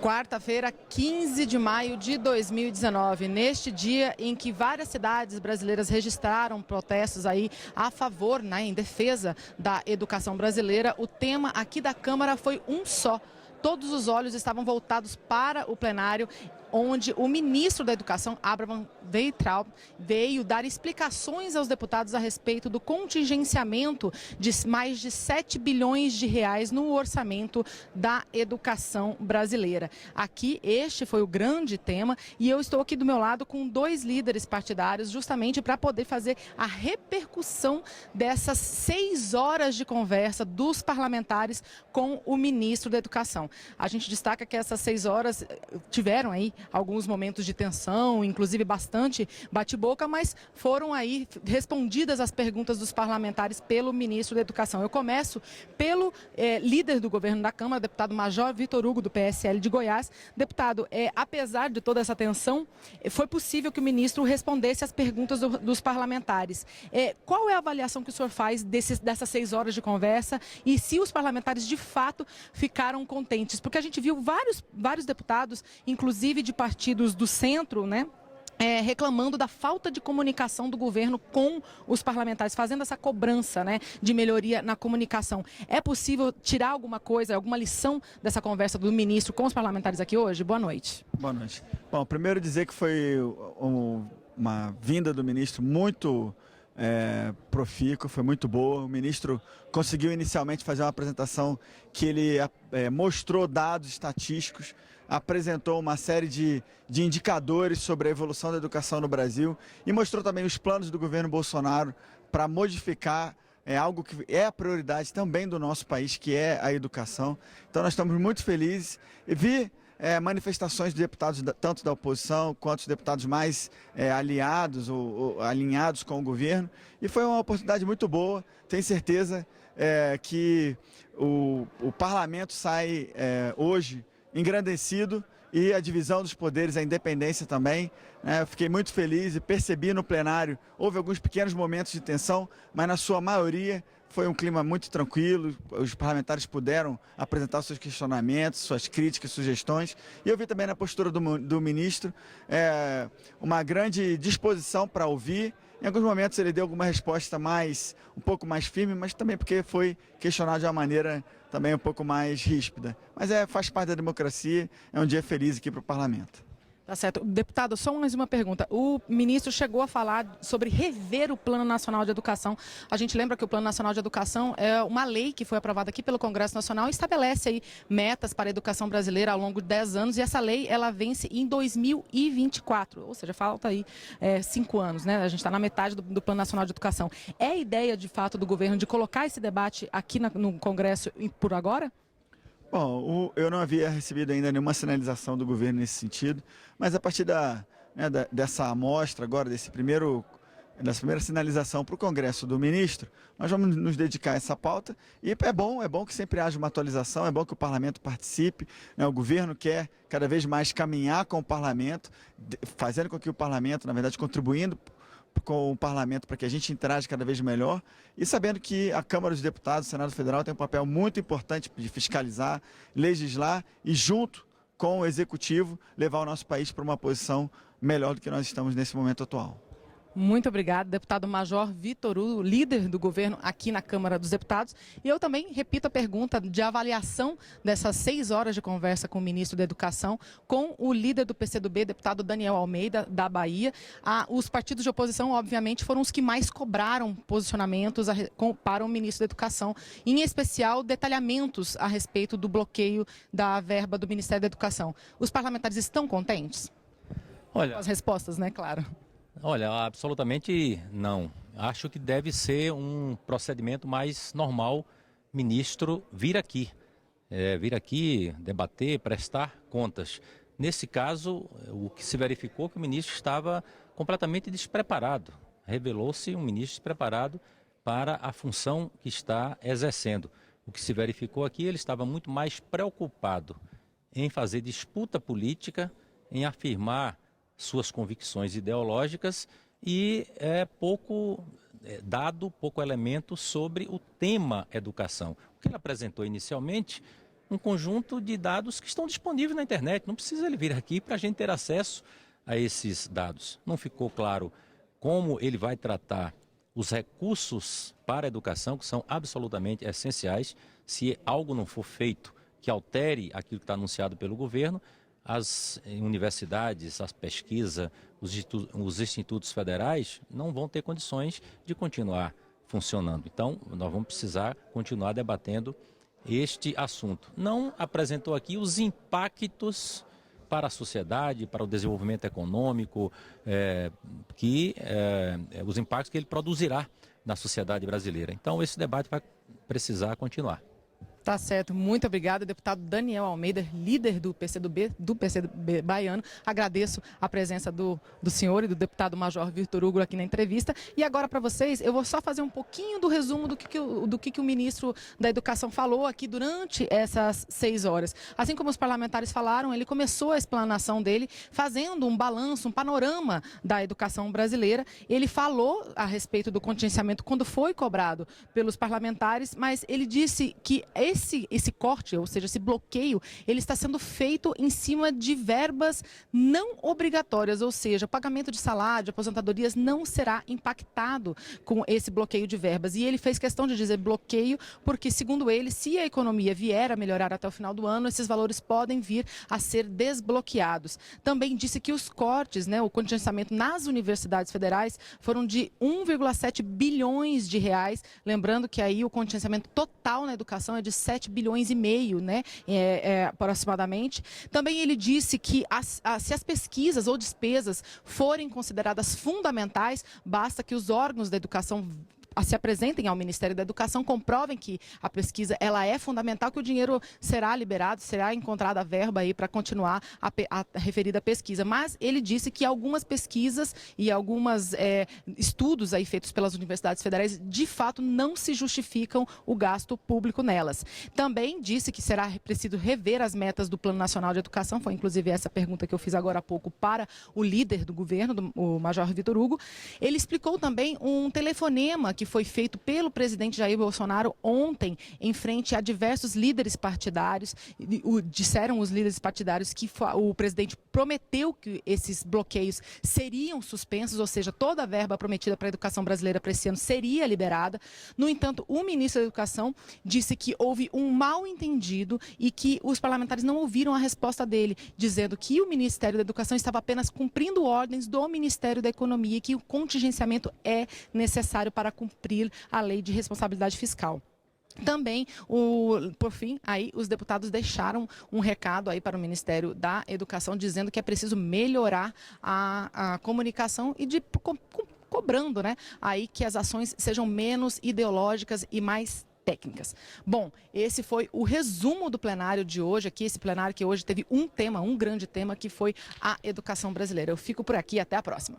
Quarta-feira, 15 de maio de 2019, neste dia em que várias cidades brasileiras registraram protestos aí a favor, né, em defesa da educação brasileira, o tema aqui da Câmara foi um só. Todos os olhos estavam voltados para o plenário, onde o ministro da Educação, Abraham Weintraub, veio dar explicações aos deputados a respeito do contingenciamento de mais de 7 bilhões de reais no orçamento da educação brasileira. Aqui, este foi o grande tema e eu estou aqui do meu lado com dois líderes partidários justamente para poder fazer a repercussão dessas 6 horas de conversa dos parlamentares com o ministro da Educação. A gente destaca que essas 6 horas tiveram aí alguns momentos de tensão, inclusive bastante bate-boca, mas foram aí respondidas as perguntas dos parlamentares pelo ministro da Educação. Eu começo pelo líder do governo da Câmara, deputado Major Vitor Hugo, do PSL de Goiás. Deputado, apesar de toda essa tensão, foi possível que o ministro respondesse às perguntas dos parlamentares. Qual é a avaliação que o senhor faz dessas 6 horas de conversa e se os parlamentares de fato ficaram contentes? Porque a gente viu vários deputados, inclusive de partidos do centro, né, reclamando da falta de comunicação do governo com os parlamentares, fazendo essa cobrança, né, de melhoria na comunicação. É possível tirar alguma coisa, alguma lição dessa conversa do ministro com os parlamentares aqui hoje? Boa noite. Boa noite. Bom, primeiro dizer que foi uma vinda do ministro muito profícua, foi muito boa. O ministro conseguiu inicialmente fazer uma apresentação que ele mostrou dados estatísticos, apresentou uma série de indicadores sobre a evolução da educação no Brasil e mostrou também os planos do governo Bolsonaro para modificar algo que é a prioridade também do nosso país, que é a educação. Então nós estamos muito felizes e vi manifestações de deputados tanto da oposição quanto os deputados mais aliados ou alinhados com o governo, e foi uma oportunidade muito boa. Tenho certeza que o parlamento sai hoje engrandecido, e a divisão dos poderes, a independência também, né? Eu fiquei muito feliz e percebi no plenário, houve alguns pequenos momentos de tensão, mas na sua maioria foi um clima muito tranquilo, os parlamentares puderam apresentar seus questionamentos, suas críticas, sugestões, e eu vi também na postura do ministro uma grande disposição para ouvir. Em alguns momentos ele deu alguma resposta um pouco mais firme, mas também porque foi questionado de uma maneira também um pouco mais ríspida. Mas faz parte da democracia, é um dia feliz aqui para o parlamento. Tá certo. Deputado, só mais uma pergunta. O ministro chegou a falar sobre rever o Plano Nacional de Educação. A gente lembra que o Plano Nacional de Educação é uma lei que foi aprovada aqui pelo Congresso Nacional e estabelece aí metas para a educação brasileira ao longo de 10 anos, e essa lei ela vence em 2024, ou seja, falta aí 5 anos, né? A gente está na metade do Plano Nacional de Educação. É a ideia, de fato, do governo de colocar esse debate aqui no Congresso por agora? Bom, eu não havia recebido ainda nenhuma sinalização do governo nesse sentido, mas a partir dessa amostra agora, dessa primeira sinalização para o Congresso do ministro, nós vamos nos dedicar a essa pauta, e é bom que sempre haja uma atualização, é bom que o parlamento participe, né? O governo quer cada vez mais caminhar com o parlamento, fazendo com que o parlamento, na verdade, contribuindo com o parlamento para que a gente interaja cada vez melhor, e sabendo que a Câmara dos Deputados, o Senado Federal, tem um papel muito importante de fiscalizar, legislar e, junto com o Executivo, levar o nosso país para uma posição melhor do que nós estamos nesse momento atual. Muito obrigado, deputado Major Vitor Hugo, líder do governo aqui na Câmara dos Deputados. E eu também repito a pergunta de avaliação dessas 6 horas de conversa com o ministro da Educação, com o líder do PCdoB, deputado Daniel Almeida, da Bahia. Os partidos de oposição, obviamente, foram os que mais cobraram posicionamentos para o ministro da Educação, em especial detalhamentos a respeito do bloqueio da verba do Ministério da Educação. Os parlamentares estão contentes? Olha, com as respostas, né, claro. Olha, absolutamente não. Acho que deve ser um procedimento mais normal, ministro vir aqui debater, prestar contas. Nesse caso, o que se verificou é que o ministro estava completamente despreparado. Revelou-se um ministro despreparado para a função que está exercendo. O que se verificou aqui, ele estava muito mais preocupado em fazer disputa política, em afirmar suas convicções ideológicas e pouco elemento sobre o tema educação. O que ele apresentou inicialmente um conjunto de dados que estão disponíveis na internet. Não precisa ele vir aqui para a gente ter acesso a esses dados. Não ficou claro como ele vai tratar os recursos para a educação, que são absolutamente essenciais. Se algo não for feito que altere aquilo que está anunciado pelo governo, as universidades, as pesquisas, os institutos federais não vão ter condições de continuar funcionando. Então, nós vamos precisar continuar debatendo este assunto. Não apresentou aqui os impactos para a sociedade, para o desenvolvimento econômico, os impactos que ele produzirá na sociedade brasileira. Então, esse debate vai precisar continuar. Tá certo, muito obrigada, deputado Daniel Almeida, líder do PCdoB baiano. Agradeço a presença do senhor e do deputado Major Vitor Hugo aqui na entrevista. E agora para vocês, eu vou só fazer um pouquinho do resumo do que o ministro da Educação falou aqui durante essas 6 horas. Assim como os parlamentares falaram, ele começou a explanação dele fazendo um balanço, um panorama da educação brasileira. Ele falou a respeito do contingenciamento quando foi cobrado pelos parlamentares, mas ele disse que esse corte, ou seja, esse bloqueio, ele está sendo feito em cima de verbas não obrigatórias, ou seja, o pagamento de salário, de aposentadorias não será impactado com esse bloqueio de verbas. E ele fez questão de dizer bloqueio, porque, segundo ele, se a economia vier a melhorar até o final do ano, esses valores podem vir a ser desbloqueados. Também disse que os cortes, o contingenciamento nas universidades federais foram de 1,7 bilhões de reais, lembrando que aí o contingenciamento total na educação é de 7 bilhões e meio, aproximadamente. Também ele disse que se as pesquisas ou despesas forem consideradas fundamentais, basta que os órgãos da educação se apresentem ao Ministério da Educação, comprovem que a pesquisa ela é fundamental, que o dinheiro será liberado, será encontrada a verba aí para continuar a referida pesquisa. Mas ele disse que algumas pesquisas e alguns estudos aí feitos pelas universidades federais, de fato, não se justificam o gasto público nelas. Também disse que será preciso rever as metas do Plano Nacional de Educação, foi inclusive essa pergunta que eu fiz agora há pouco para o líder do governo, o Major Vitor Hugo. Ele explicou também um telefonema que foi feito pelo presidente Jair Bolsonaro ontem em frente a diversos líderes partidários. Disseram os líderes partidários que o presidente prometeu que esses bloqueios seriam suspensos, ou seja, toda a verba prometida para a educação brasileira para esse ano seria liberada. No entanto, o ministro da Educação disse que houve um mal-entendido e que os parlamentares não ouviram a resposta dele, dizendo que o Ministério da Educação estava apenas cumprindo ordens do Ministério da Economia e que o contingenciamento é necessário para cumprir a lei de responsabilidade fiscal. Também, por fim, aí os deputados deixaram um recado aí para o Ministério da Educação, dizendo que é preciso melhorar a comunicação e cobrando, aí que as ações sejam menos ideológicas e mais técnicas. Bom, esse foi o resumo do plenário de hoje, esse plenário que hoje teve um grande tema, que foi a educação brasileira. Eu fico por aqui, até a próxima.